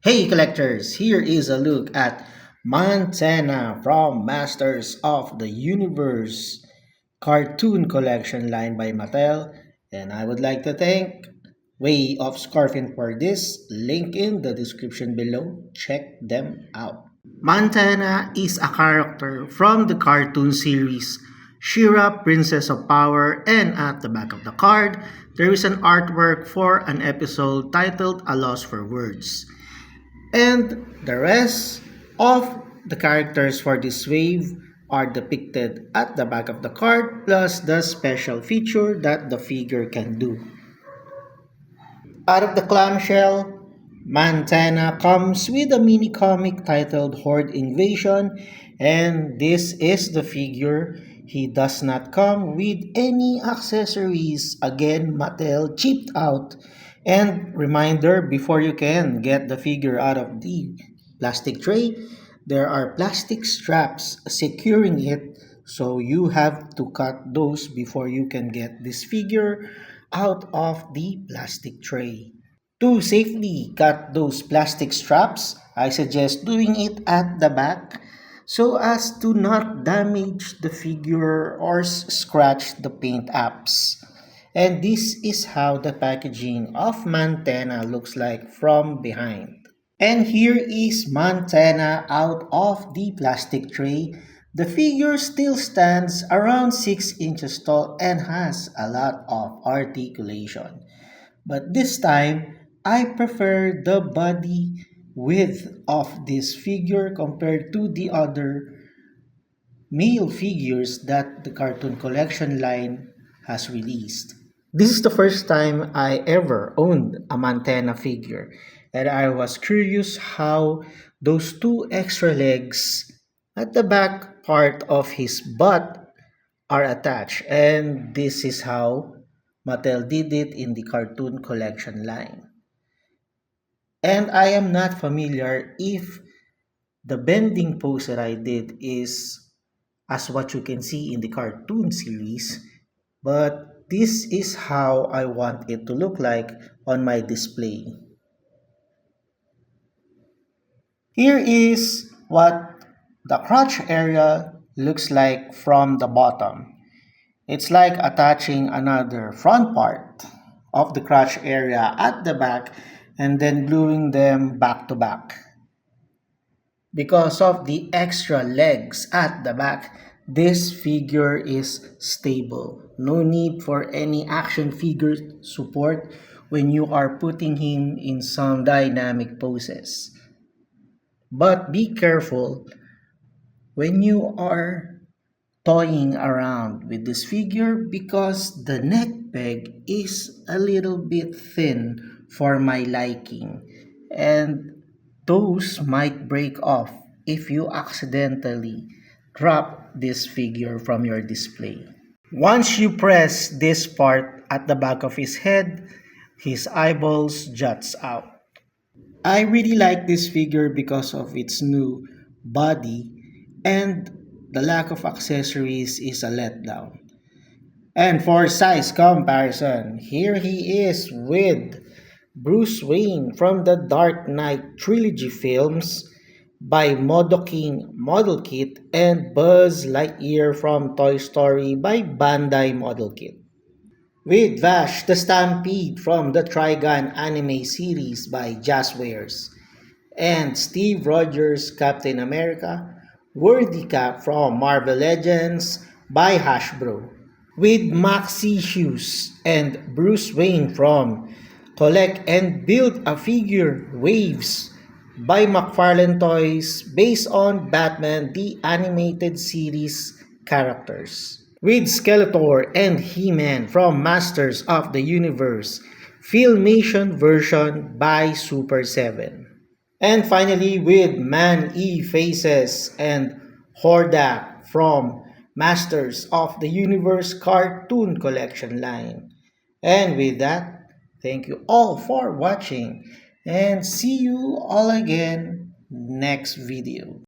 Hey collectors, here is a look at Montana from Masters of the Universe cartoon collection line by Mattel, and I would like to thank Way of Scarfin for this. Link in the description below. Check them out. Montana is a character from the cartoon series She-Ra, Princess of Power, and at the back of the card, there is an artwork for an episode titled A Loss for Words. And the rest of the characters for this wave are depicted at the back of the card, plus the special feature that the figure can do. Out of the clamshell, Montana comes with a mini comic titled Horde Invasion, and this is the figure. He does not come with any accessories. Again, Mattel cheaped out. And reminder, before you can get the figure out of the plastic tray, there are plastic straps securing it, so you have to cut those before you can get this figure out of the plastic tray. To safely cut those plastic straps, I suggest doing it at the back so as to not damage the figure or scratch the paint apps. And this is how the packaging of Montana looks like from behind. And here is Montana out of the plastic tray. The figure still stands around 6 inches tall and has a lot of articulation. But this time, I prefer the body width of this figure compared to the other male figures that the Cartoon Collection line has released. This is the first time I ever owned a Montana figure, and I was curious how those two extra legs at the back part of his butt are attached, and this is how Mattel did it in the Cartoon Collection line. And I am not familiar if the bending pose that I did is as what you can see in the cartoon series, but this is how I want it to look like on my display. Here is what the crotch area looks like from the bottom. It's like attaching another front part of the crotch area at the back and then gluing them back to back. Because of the extra legs at the back, this figure is stable. No need for any action figure support when you are putting him in some dynamic poses. But be careful when you are toying around with this figure because the neck peg is a little bit thin for my liking, and those might break off if you accidentally drop this figure from your display. Once you press this part at the back of his head, his eyeballs juts out. I really like this figure because of its new body, and the lack of accessories is a letdown. And for size comparison, here he is with Bruce Wayne from the Dark Knight trilogy films by Modoking Model Kit and Buzz Lightyear from Toy Story by Bandai Model Kit. With Vash the Stampede from the Trigun anime series by Jazzwares, and Steve Rogers Captain America, Worthy Cap from Marvel Legends by Hasbro. With Maxi Hughes and Bruce Wayne from Collect and Build a Figure Waves by McFarlane Toys based on Batman the Animated Series characters. With Skeletor and He-Man from Masters of the Universe Filmation version by Super 7. And finally with Man-E Faces and Hordak from Masters of the Universe Cartoon Collection line. And with that, thank you all for watching and see you all again next video.